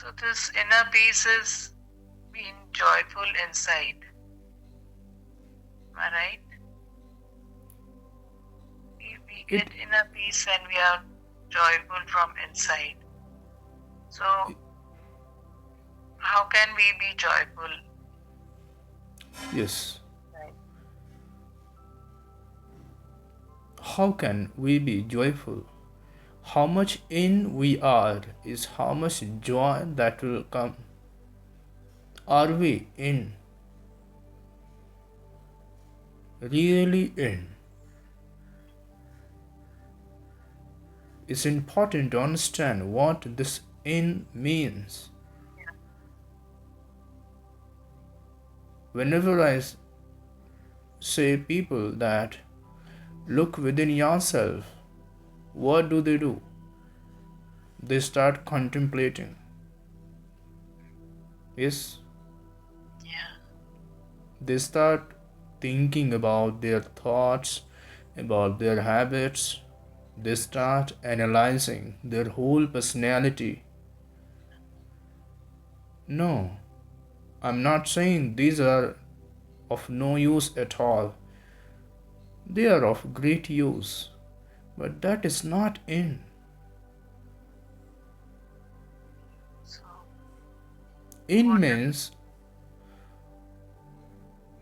So this inner peace is being joyful inside. Am I right? We It, get inner peace when we are joyful from inside. So how can we be joyful? yes. Right. How can we be joyful? How much in we are is how much joy that will come. Are we in? Really in? It's important to understand what this in means. Yeah. Whenever I say people that look within yourself, what do? They start contemplating. Yes, Yeah. they start thinking about their thoughts, about their habits. They start analyzing their whole personality. No, I'm not saying these are of no use at all. They are of great use, but that is not in. So In what means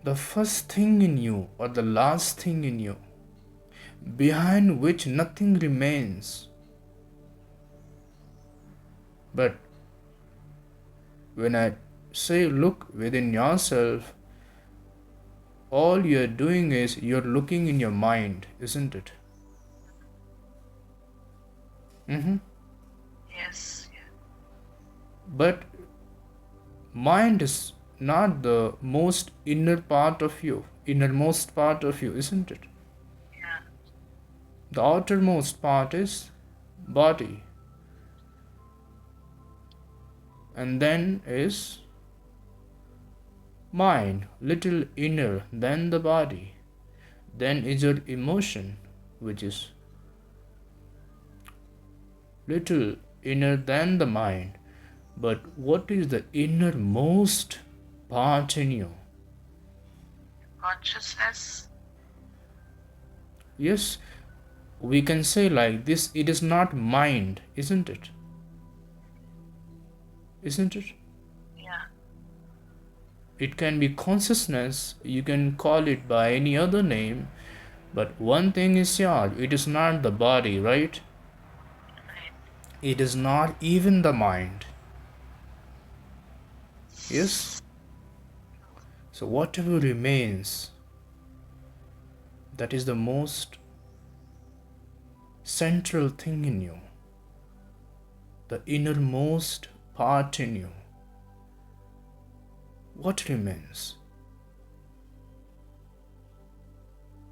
the first thing in you or the last thing in you, behind which nothing remains. But when I say look within yourself, all you're doing is you're looking in your mind, isn't it? Mm-hmm. yes, yeah. But mind is not the most inner part of you, innermost part of you, isn't it? Yeah. The outermost part is body, and then is mind, little inner than the body. Then is your emotion, which is little inner than the mind. But what is the innermost part in you? Consciousness. Yes, we can say like this, it is not mind, isn't it? Isn't it? Yeah. It can be consciousness, you can call it by any other name, but one thing is sure, it is not the body, right? Right. It is not even the mind. Yes? So whatever remains, that is the most central thing in you, the innermost part in you. What remains?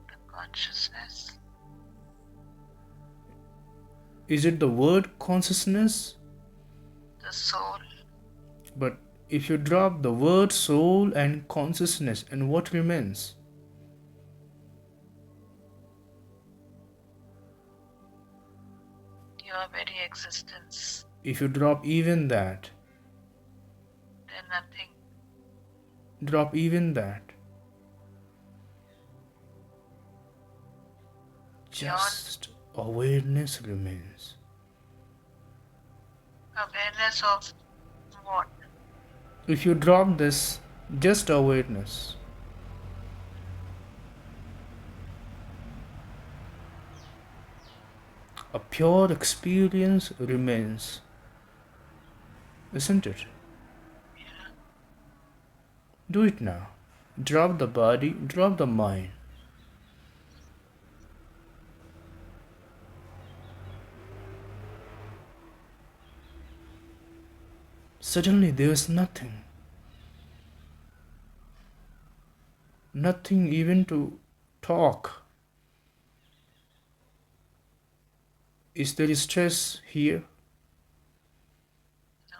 The consciousness. Is it the word consciousness? The soul. But if you drop the word soul and consciousness, and what remains? Your very existence. If you drop even that, Then nothing. drop even that, Beyond just awareness remains. awareness of what? If you drop this, just awareness, a pure experience remains, isn't it? Yeah. Do it now. Drop the body, drop the mind. Suddenly there's nothing. Nothing even to talk. Is there stress here? No.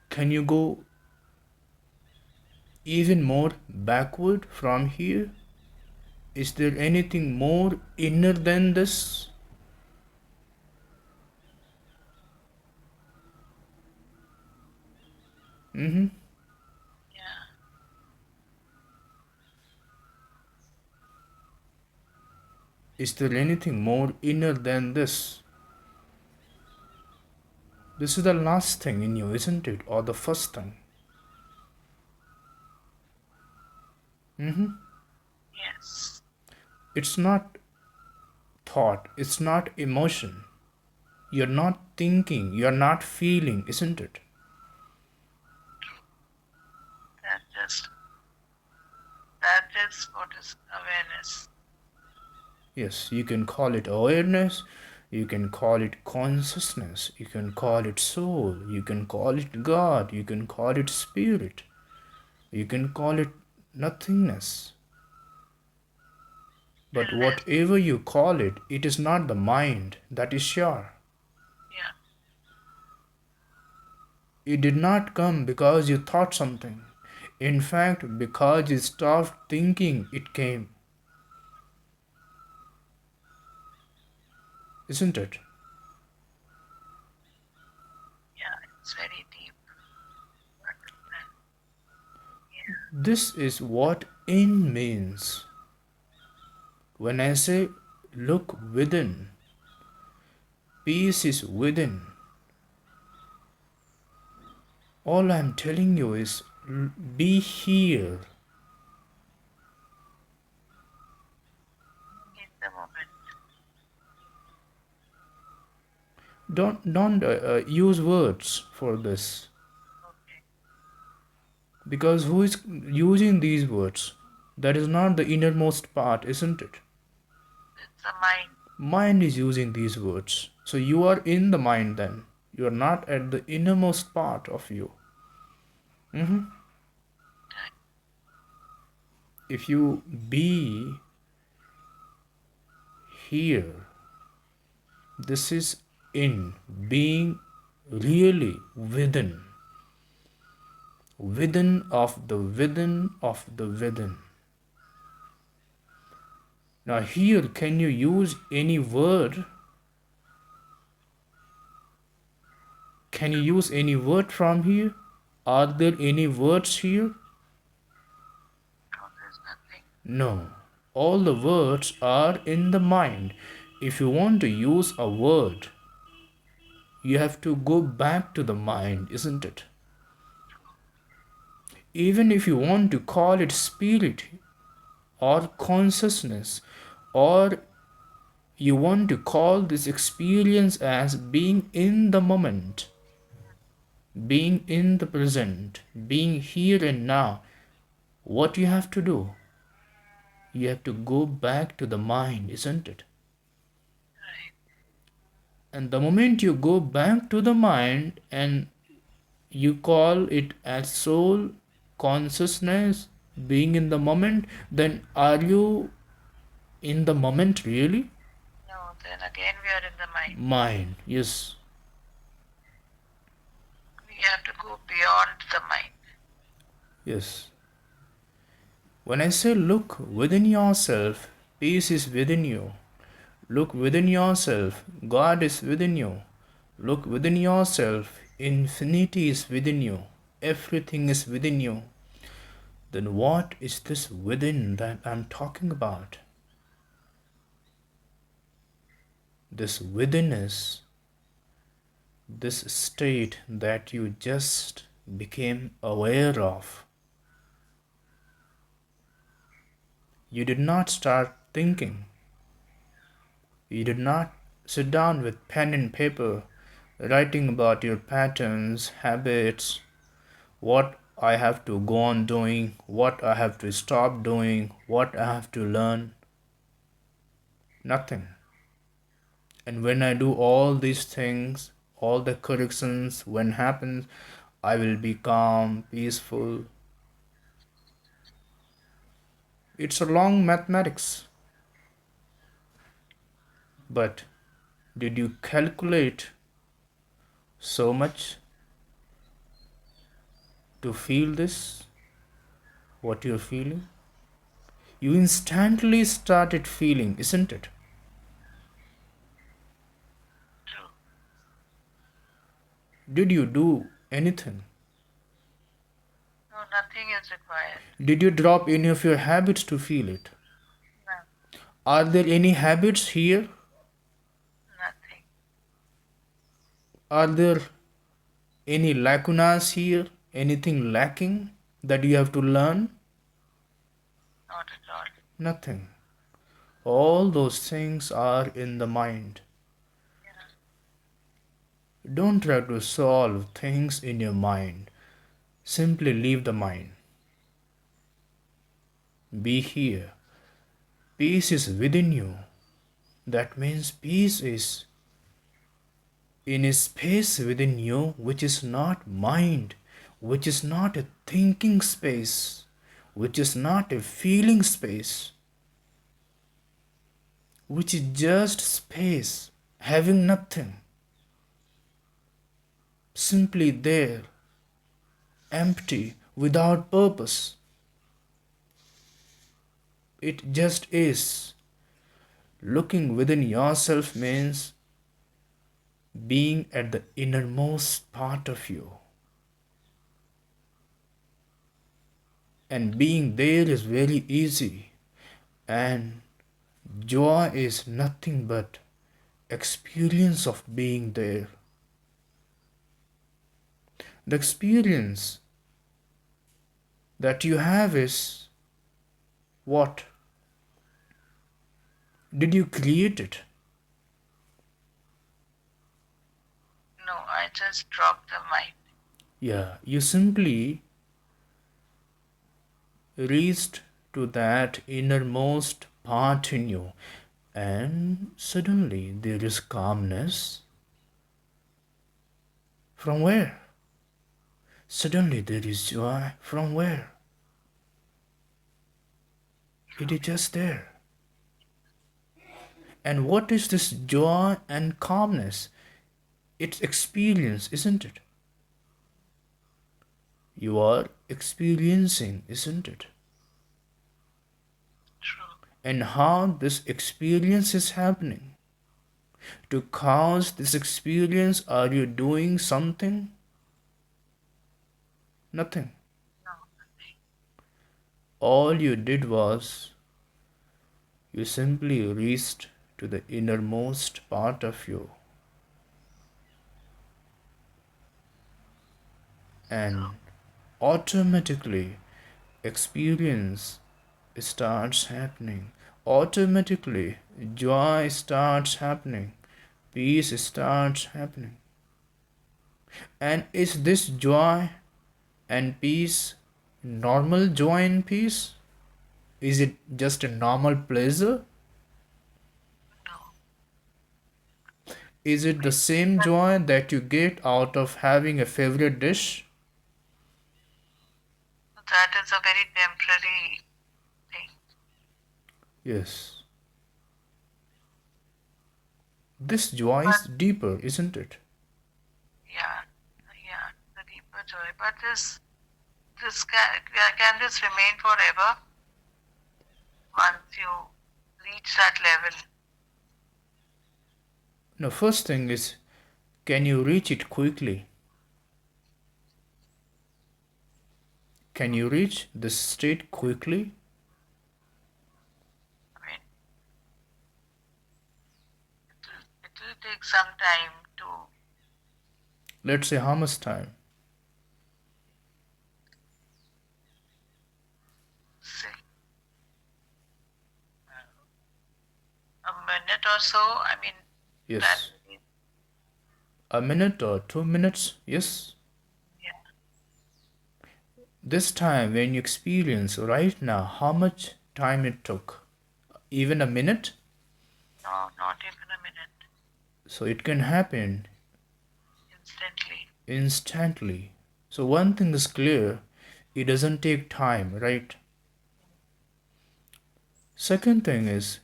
Can you go even more backward from here? Is there anything more inner than this? Mm-hmm. Yeah. Is there anything more inner than this? This is the last thing in you, isn't it? Or the first thing? Mm-hmm. Yes. It's not thought, it's not emotion. You're not thinking, you're not feeling, isn't it? That just that is what is awareness. Yes, you can call it awareness, you can call it consciousness, you can call it soul, you can call it God, you can call it spirit, you can call it nothingness. But Stillness. whatever you call it, it is not the mind, that is sure. Yeah. It did not come because you thought something. In fact, because you stopped thinking, it came. Isn't it? Yeah. It's very deep. Understand. Yeah. This is what in means. When I say look within, peace is within. All I'm telling you is be here. In the moment. Don't use words for this, Okay. because who is using these words? That is not the innermost part, isn't it? It's the mind. Mind is using these words. So you are in the mind then. You are not at the innermost part of you. Mhm. Right. If you be here, this is in being really within, within of the within of the within. Now, here, can you use any word? Can you use any word from here? Are there any words here? No, there's nothing. No. All the words are in the mind. If you want to use a word, you have to go back to the mind, isn't it? Even if you want to call it spirit or consciousness, or you want to call this experience as being in the moment, being in the present, being here and now, what you have to do? You have to go back to the mind, isn't it? Right. And the moment you go back to the mind and you call it as soul, consciousness, being in the moment, then are you in the moment really? No, then again we are in the mind. Mind, yes. We have to go beyond the mind. Yes. When I say look within yourself, peace is within you. Look within yourself, God is within you. Look within yourself, infinity is within you. Everything is within you. Then what is this within that I'm talking about? This within is this state that you just became aware of. You did not start thinking. You did not sit down with pen and paper, writing about your patterns, habits, what I have to go on doing, what I have to stop doing, what I have to learn. Nothing. And when I do all these things, all the corrections, when happens, I will be calm, peaceful. It's a long mathematics. But did you calculate so much to feel this? What you're feeling? You instantly started feeling, isn't it? True. Did you do anything? is required. Did you drop any of your habits to feel it? No, Are there any habits here? nothing. Are there any lacunas here? Anything lacking that you have to learn? Not at all. Nothing. All those things are in the mind. Yeah. Don't try to solve things in your mind. Simply leave the mind. Be here. Peace is within you. That means peace is in a space within you which is not mind, which is not a thinking space, which is not a feeling space, which is just space, having nothing, simply there, empty, without purpose. It just is. Looking within yourself means being at the innermost part of you. And being there is very easy. And joy is nothing but experience of being there. The experience that you have is what? Did you create it? No, I just dropped the mind. Yeah, you simply reached to that innermost part in you, and suddenly there is calmness. From where? Suddenly there is joy. From where? It is just there. And what is this joy and calmness? It's experience, isn't it? You are experiencing, isn't it? True. And how this experience is happening. To cause this experience, are you doing something? Nothing. No, nothing. All you did was you simply reached to the innermost part of you, So, and automatically experience starts happening. Automatically joy starts happening. Peace starts happening. And is this joy and peace normal joy and peace? Is it just a normal pleasure? no. Is it the same joy that you get out of having a favorite dish? That is a very temporary thing. Yes. This joy is But deeper, isn't it? yeah, yeah, the deeper joy. But this can this remain forever once you reach that level? Now, first thing is, can you reach it quickly? Can you reach this state quickly? I mean, it will take some time to Let's say how much time? say a minute or so. I mean, that Yes. is, A minute or 2 minutes? Yes. yeah, This time when you experience right now, how much time it took? Even a minute? no, not even a minute. So it can happen Instantly. instantly. So one thing is clear, it doesn't take time, right? Second thing is,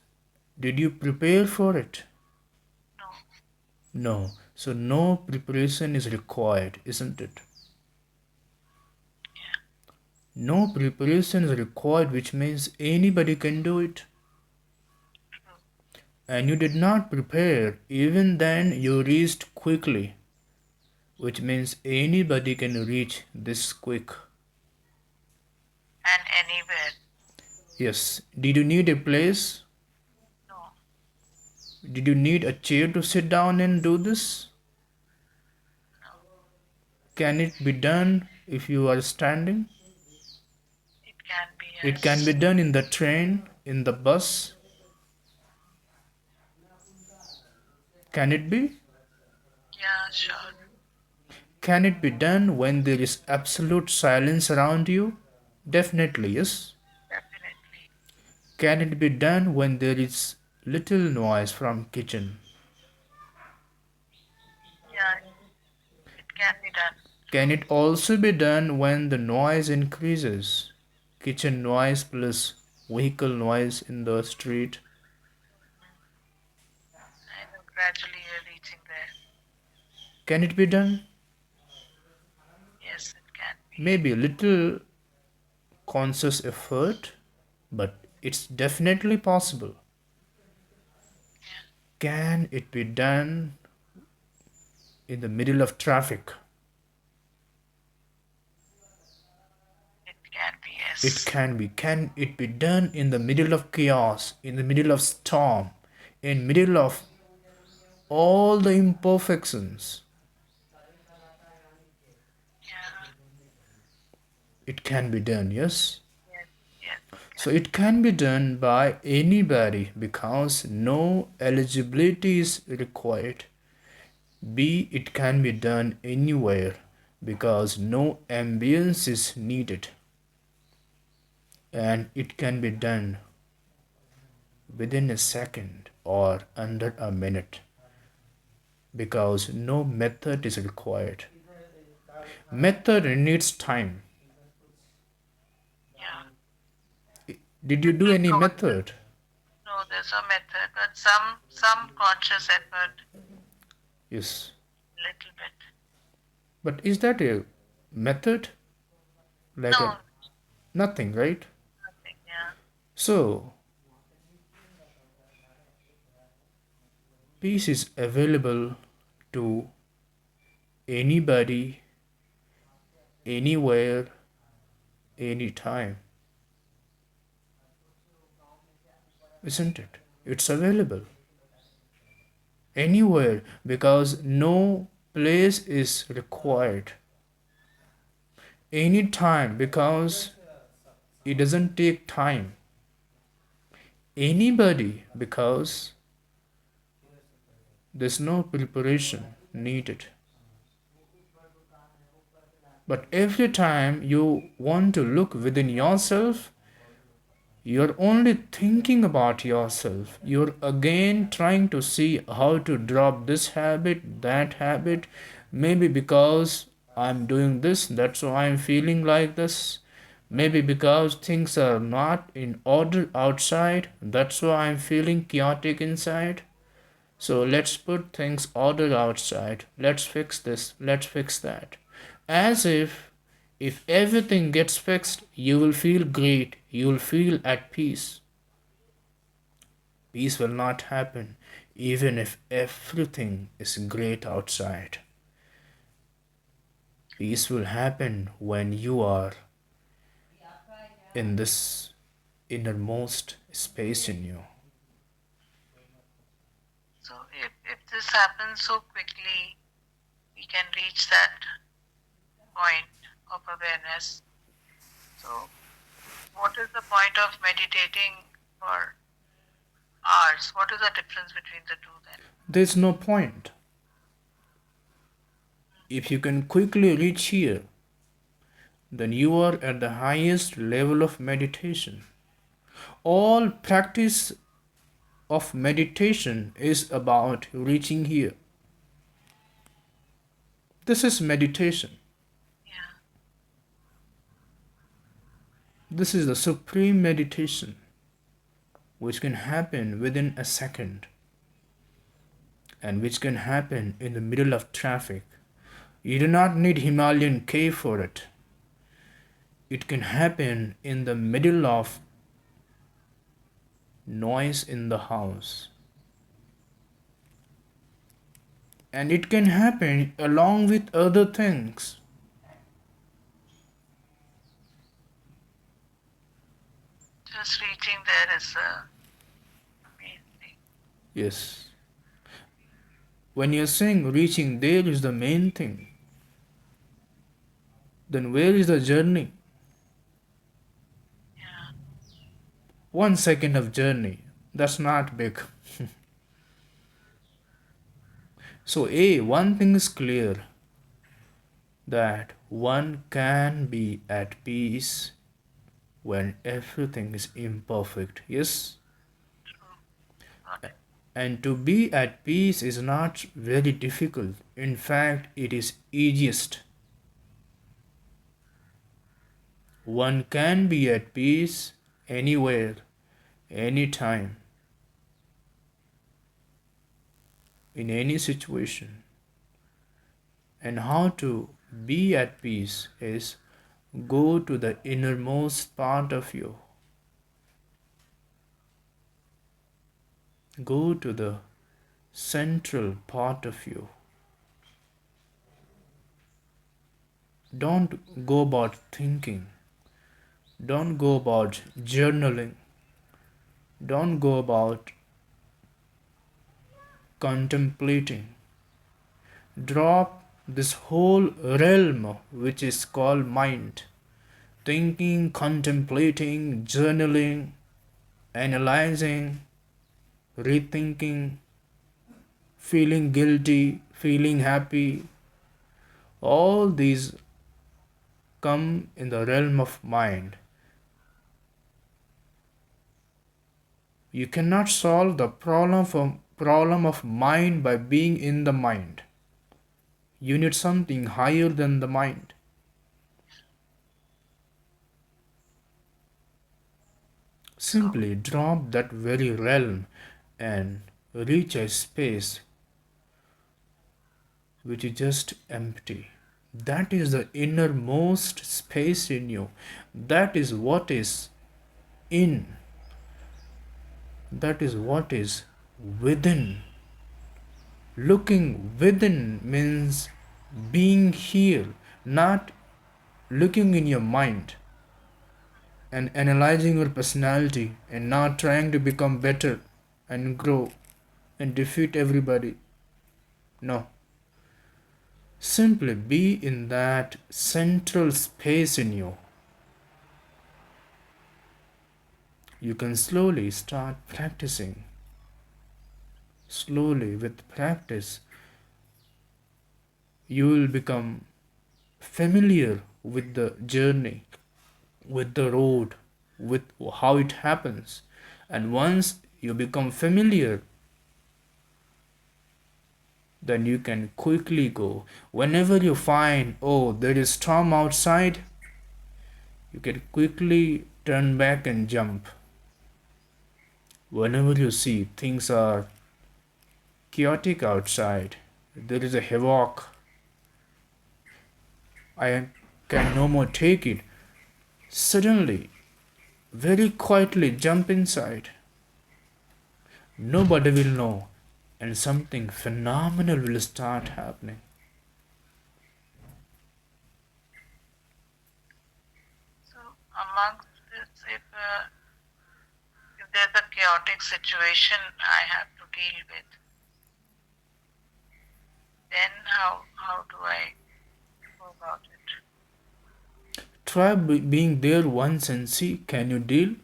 did you prepare for it? No, No. So no preparation is required, isn't it? yeah, No preparation is required, which means anybody can do it. true. And you did not prepare, even then you reached quickly, which means anybody can reach this quick. and anywhere. Yes. Did you need a place? No, Did you need a chair to sit down and do this? no. Can it be done if you are standing? It can be, It can be yes. done in the train, in the bus. Can it be? Yeah, sure. Can it be done when there is absolute silence around you? Definitely, yes. Definitely. Can it be done when there is little noise from kitchen? Yeah, it can be done. Can it also be done when the noise increases? Kitchen noise plus vehicle noise in the street. I know gradually you're reaching there. Can it be done? Yes, it can be. Maybe a little conscious effort, but it's definitely possible. Yeah, Can it be done in the middle of traffic? it can be, It yes. can be. Can it be done in the middle of chaos, in the middle of storm, in middle of all the imperfections? Yeah, It can be done, yes. yes, yes, it So can. it can be done by anybody because no eligibility is required. B. It can be done anywhere because no ambience is needed. And it can be done within a second or under a minute because no method is required. Method needs time. Yeah. Did you do Little any process. method? No, there's a method, but some conscious effort, Yes. little bit. But is that a method? Like a No, nothing, right? nothing. Yeah. So peace is available to anybody, anywhere, anytime, isn't it? It's available anywhere because no place is required. Anytime because it doesn't take time. Anybody because there's no preparation needed. But every time you want to look within yourself, you're only thinking about yourself. You're again trying to see how to drop this habit, that habit. Maybe because I'm doing this, that's why I'm feeling like this. Maybe because things are not in order outside, that's why I'm feeling chaotic inside. So let's put things order outside. Let's fix this, let's fix that. As if everything gets fixed, you will feel great, you will feel at peace. Peace will not happen even if everything is great outside. Peace will happen when you are in this innermost space in you. So if this happens so quickly, we can reach that point of awareness. So what is the point of meditating for hours? What is the difference between the two then? There's no point. If you can quickly reach here, then you are at the highest level of meditation. All practice of meditation is about reaching here. This is meditation. Yeah. This is the supreme meditation which can happen within a second and which can happen in the middle of traffic. You do not need Himalayan cave for it. It can happen in the middle of noise in the house. And it can happen along with other things. just reaching there is the main thing. Yes. When you're saying reaching there is the main thing, then where is the journey? Yeah. 1 second of journey. That's not big. So, one thing is clear, that one can be at peace when everything is imperfect. Yes? True. Got it. And to be at peace is not very difficult. In fact, it is easiest. One can be at peace anywhere, anytime, in any situation. And how to be at peace is go to the innermost part of you. Go to the central part of you. Don't go about thinking. Don't go about journaling. Don't go about contemplating. Drop this whole realm which is called mind. Thinking, contemplating, journaling, analyzing, rethinking, feeling guilty, feeling happy. All these come in the realm of mind. You cannot solve the problem of mind by being in the mind. You need something higher than the mind. So, Simply drop that very realm and reach a space which is just empty. That is the innermost space in you. That is what is in. That is what is within. Looking within means being here, not looking in your mind and analyzing your personality and not trying to become better and grow and defeat everybody. No. Simply be in that central space in you. You can slowly start practicing. Slowly, with practice, you will become familiar with the journey, with the road, with how it happens. And once you become familiar, then you can quickly go. Whenever you find, oh, there is storm outside, you can quickly turn back and jump. Whenever you see things are chaotic outside, there is a havoc, I can no more take it. Suddenly, very quietly jump inside. Nobody will know, and something phenomenal will start happening. so amongst this, if there's a chaotic situation I have to deal with, then how do I go about it? Try being there once and see, can you deal?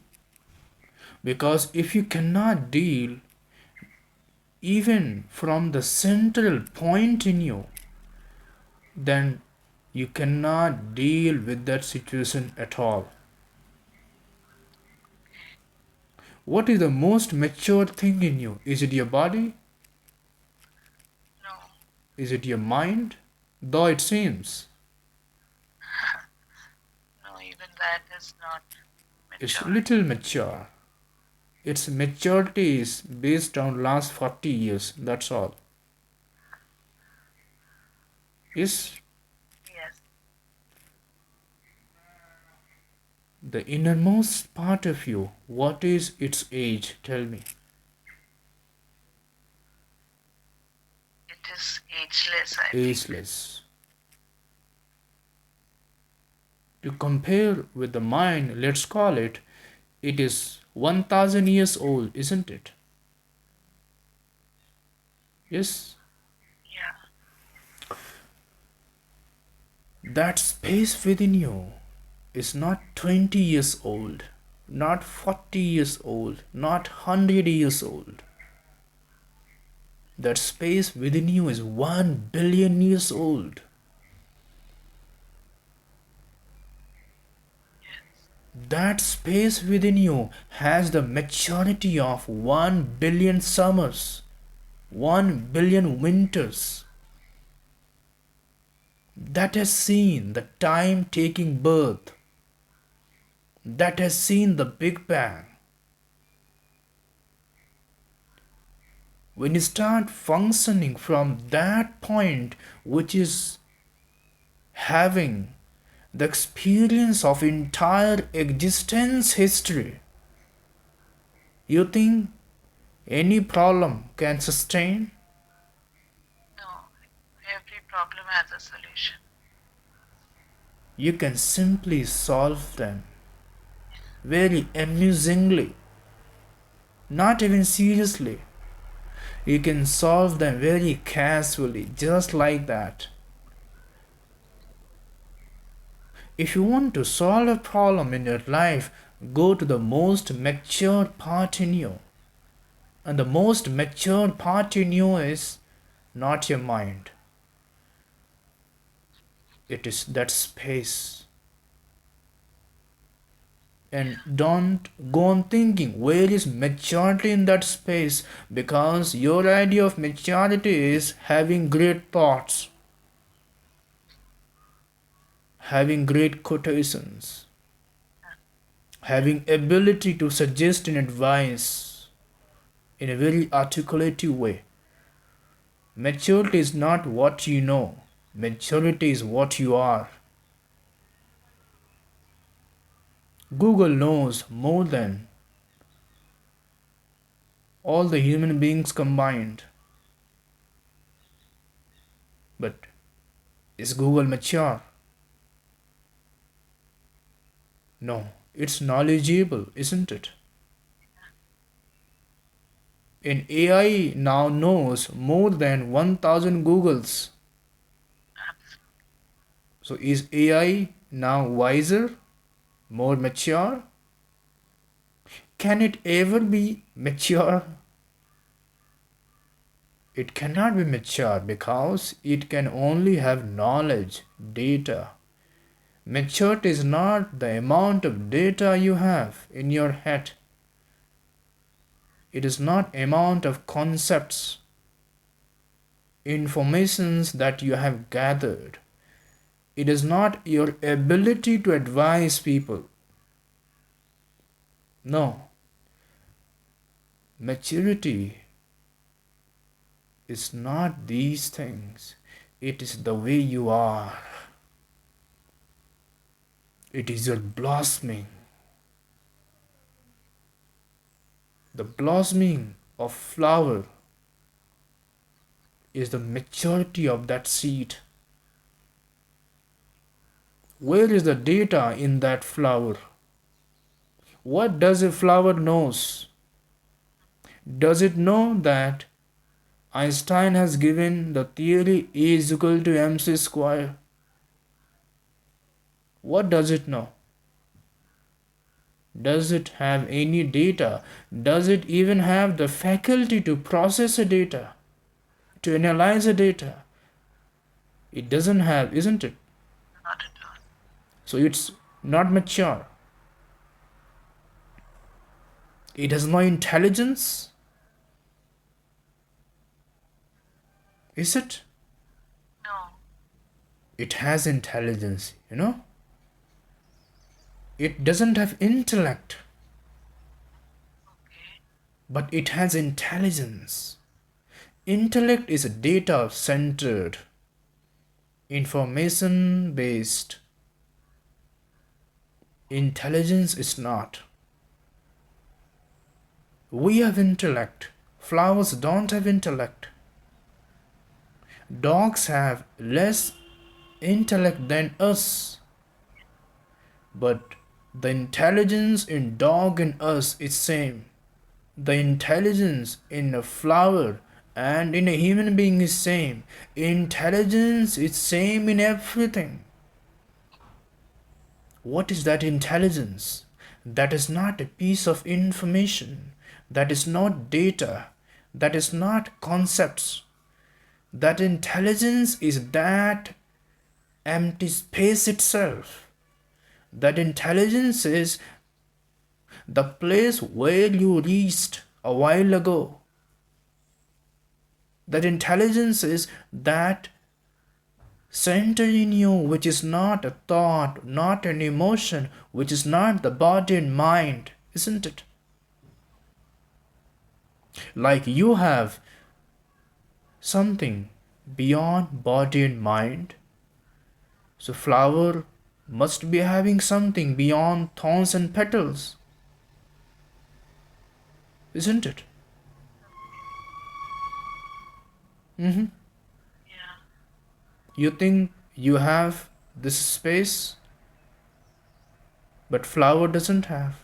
Because if you cannot deal, even from the central point in you, then you cannot deal with that situation at all. What is the most mature thing in you? Is it your body? No, Is it your mind? Though it seems. no, even that is not It's mature. little mature. Its maturity is based on last 40 years. That's all. Is Yes, the innermost part of you. What is its age? Tell me. it is ageless, I think. Ageless. To compare with the mind, let's call it, It is 1000 years old, isn't it? Yes. Yeah. That space within you is not 20 years old, not 40 years old, not 100 years old. That space within you is 1 billion years old. Yes. That space within you has the maturity of 1 billion summers, 1 billion winters. That has seen the time taking birth, that has seen the Big Bang. When you start functioning from that point, which is having the experience of entire existence history, you think any problem can sustain? No, every problem has a solution. You can simply solve them very amusingly, not even seriously. You can solve them very casually, just like that. If you want to solve a problem in your life, go to the most mature part in you. And the most mature part in you is not your mind, it is that space. And Yeah. don't go on thinking where is maturity in that space, because your idea of maturity is having great thoughts, having great quotations, having ability to suggest and advise in a very articulative way. Maturity is not what you know, maturity is what you are. Google knows more than all the human beings combined. But is Google mature? No, it's knowledgeable, isn't it? And AI now knows more than 1000 Googles. Absolutely. So is AI now wiser, more mature? Can it ever be mature? It cannot be mature because it can only have knowledge, data. Maturity is not the amount of data you have in your head. It is not amount of concepts, informations that you have gathered. It is not your ability to advise people. No, maturity is not these things. It is the way you are. It is your blossoming. The blossoming of flower is the maturity of that seed. Where is the data in that flower? What does a flower knows? Does it know that Einstein has given the theory E is equal to mc square? What does it know? Does it have any data? Does it even have the faculty to process a data, to analyze a data? It doesn't have, isn't it? Not at all. So it's not mature. It has no intelligence, is it? No. It has intelligence, you know? It doesn't have intellect, Okay. but it has intelligence. Intellect is data centered, information based. Intelligence is not. We have intellect. Flowers don't have intellect. Dogs have less intellect than us. But The intelligence in dog and us is same. The intelligence in a flower and in a human being is same. Intelligence is same in everything. What is that intelligence? That is not a piece of information. That is not data. That is not concepts. That intelligence is that empty space itself. That intelligence is the place where you reached a while ago. That intelligence is that center in you which is not a thought, not an emotion, which is not the body and mind, isn't it? Like you have something beyond body and mind, so flower must be having something beyond thorns and petals, isn't it? Mm-hmm. Yeah. You think you have this space, but flower doesn't have.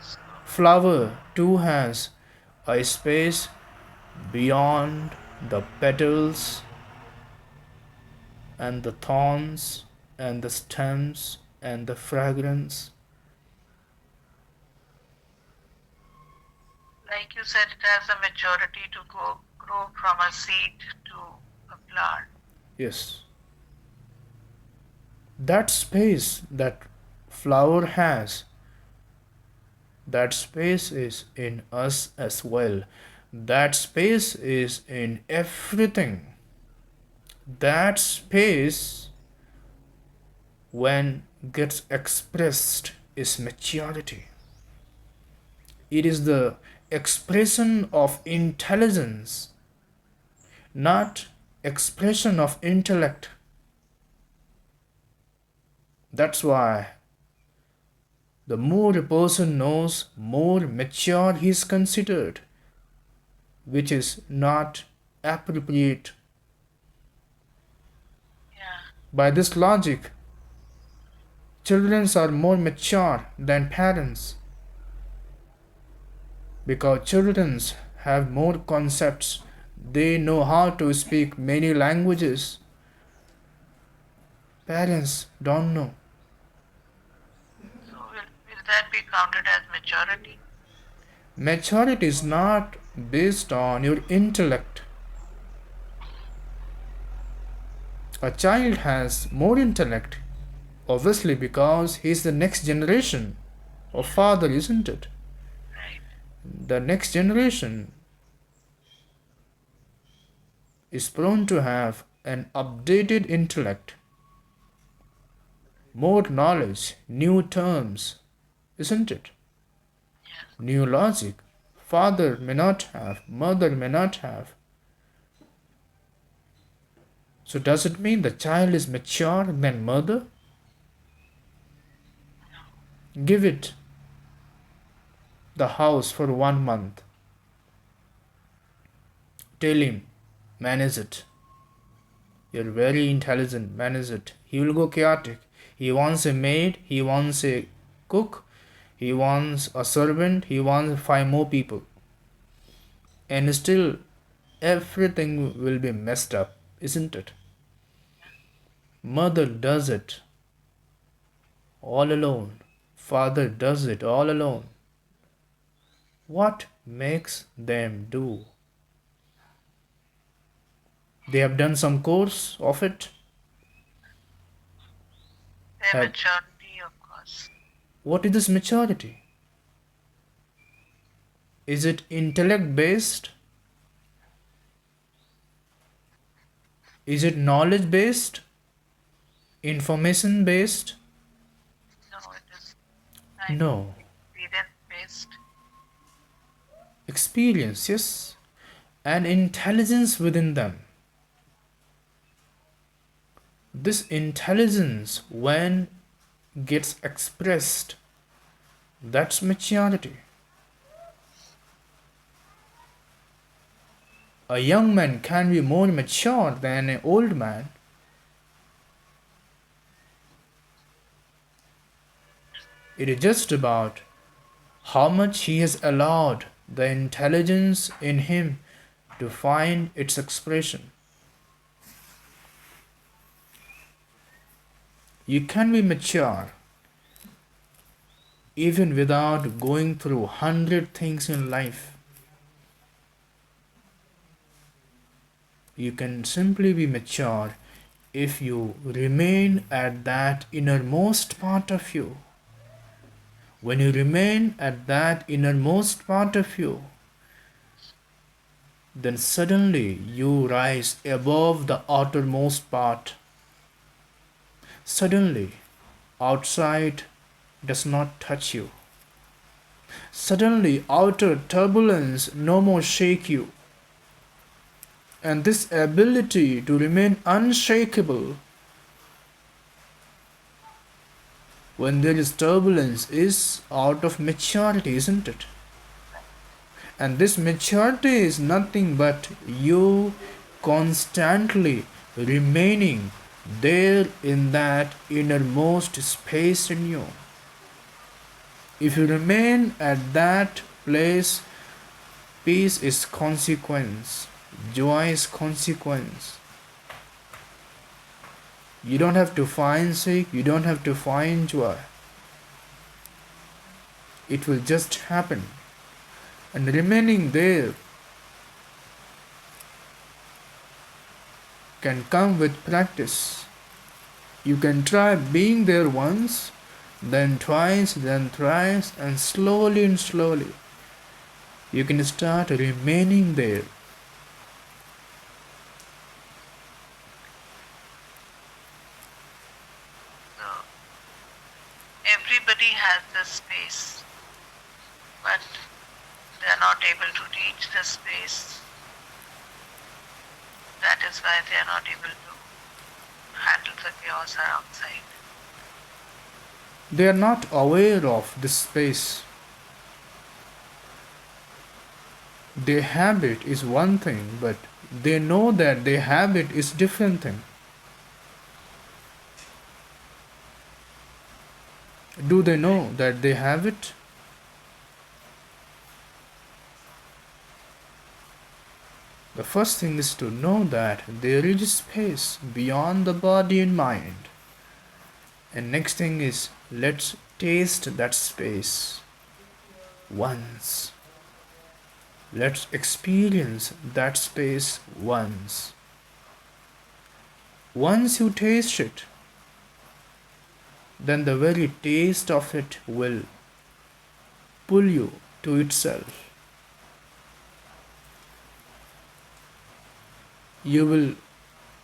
So, Flower too has a space beyond the petals and the thorns and the stems and the fragrance. like you said, it has a maturity to grow from a seed to a plant. Yes. That space that flower has, that space is in us as well. That space is in everything. That space, when gets expressed, is maturity. It is the expression of intelligence, not expression of intellect. That's why the more a person knows, more mature he is considered, which is not appropriate. Yeah. By this logic, children are more mature than parents because children have more concepts. They know how to speak many languages. Parents don't know. So will that be counted as maturity? Maturity is not based on your intellect. A child has more intellect, obviously, because he's the next generation of Yeah. father, isn't it? Right. The next generation is prone to have an updated intellect, more knowledge, new terms, isn't it? Yes. New logic. Father may not have, mother may not have. So, does it mean the child is mature than mother? Give it the house for 1 month. Tell him, manage it. You're very intelligent, manage it. He will go chaotic. He wants a maid, he wants a cook, he wants a servant, he wants 5 more people. And still, everything will be messed up, isn't it? Mother does it all alone. Father does it all alone. What makes them do? They have done some course of it. Their Have maturity, of course. what is this maturity? Is it intellect based? Is it knowledge based? Information based? No, it is, I think, No. experience based. Experience, yes, and intelligence within them. This intelligence, when gets expressed, that's maturity. A young man can be more mature than an old man It is just about how much he has allowed the intelligence in him to find its expression. You can be mature even without going through 100 things in life. You can simply be mature if you remain at that innermost part of you. When you remain at that innermost part of you, then suddenly you rise above the outermost part. Suddenly, outside does not touch you. Suddenly, outer turbulence no more shake you. And this ability to remain unshakable when there is turbulence is out of maturity, isn't it? And this maturity is nothing but you constantly remaining there in that innermost space in you. If you remain at that place, peace is consequence, joy is consequence. You don't have to find seek, you don't have to find joy. It will just happen. And remaining there can come with practice. You can try being there once, then twice, then thrice, and slowly you can start remaining there. So everybody has this space, but they are not able to reach the space. That is why they are not able to handle the chaos outside. They are not aware of this space. Their habit is one thing, but they know that their habit is different thing. Do they know that they have it? The first thing is to know that there is a space beyond the body and mind. And next thing is, let's taste that space once. Let's experience that space once. Once you taste it, then the very taste of it will pull you to itself. You will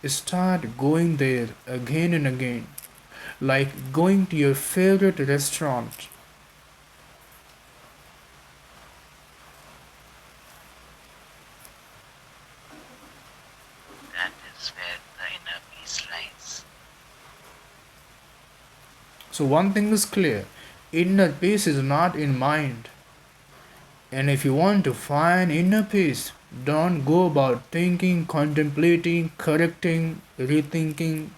start going there again and again, like going to your favorite restaurant. That is where the inner peace lies. So one thing is clear, inner peace is not in mind. And if you want to find inner peace, don't go about thinking, contemplating, correcting, rethinking.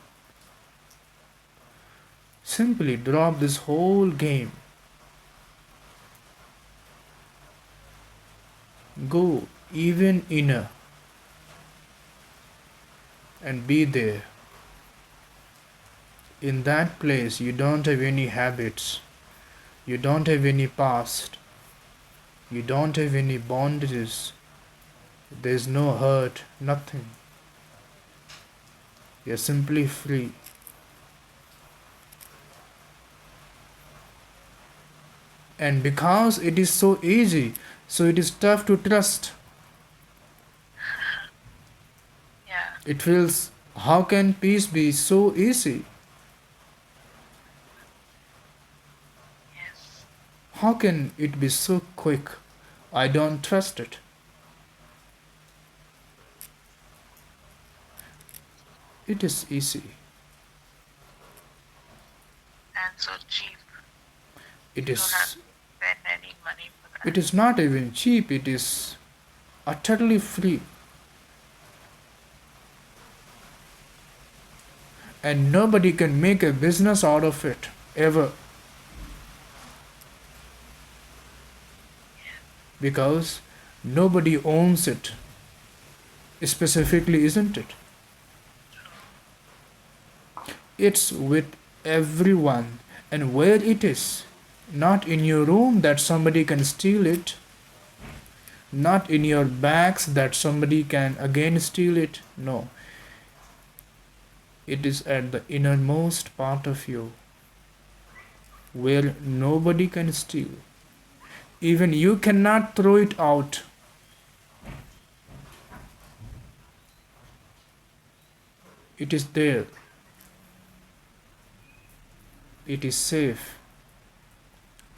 Simply drop this whole game. Go even inner and be there. In that place, you don't have any habits, you don't have any past, you don't have any bondages, there's no hurt, nothing. You're simply free. And because it is so easy, so it is tough to trust. Yeah. It feels, how can peace be so easy? Yes. How can it be so quick? I don't trust it. It is easy. And so cheap. It You don't have is to spend any money for that. it is not even cheap, it is utterly free. And nobody can make a business out of it, ever. because nobody owns it specifically, isn't it? true. It's with everyone, and where it is. Not in your room that somebody can steal it, not in your bags that somebody can again steal it. No, it is at the innermost part of you where nobody can steal. Even you cannot throw it out. It is there, it is safe,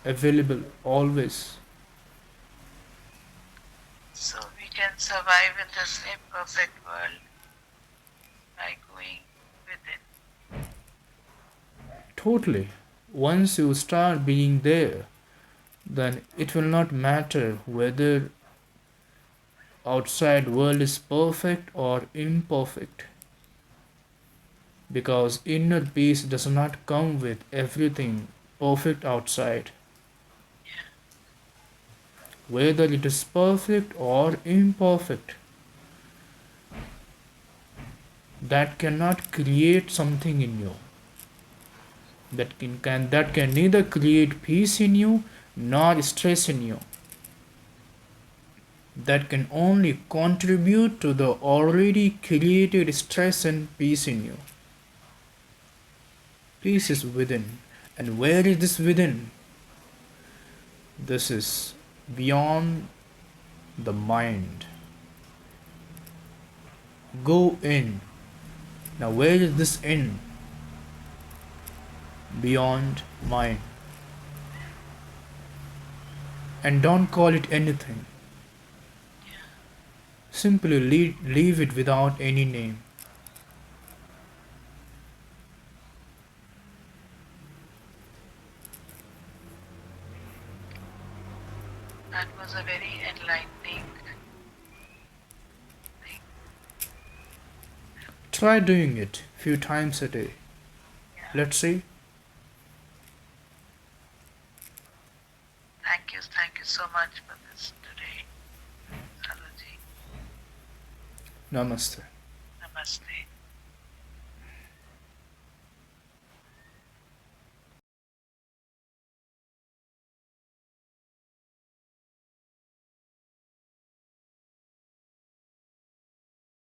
available always. So we can survive in this imperfect world by going within. Totally. Once you start being there, then it will not matter whether outside world is perfect or imperfect, because inner peace does not come with everything perfect outside. Yeah, Whether it is perfect or imperfect, that cannot create something in you. That can neither create peace in you nor stress in you. That can only contribute to the already created stress and peace in you. Peace right. is within. And where is this within? This is beyond the mind. Go in. Now, where is this in? Beyond mind. And don't call it anything. Yeah, Simply leave it without any name. that was a very enlightening thing. Try doing it few times a day. Yeah. Let's see. Thank you so much for this today, Sadhuji. Namaste. Namaste.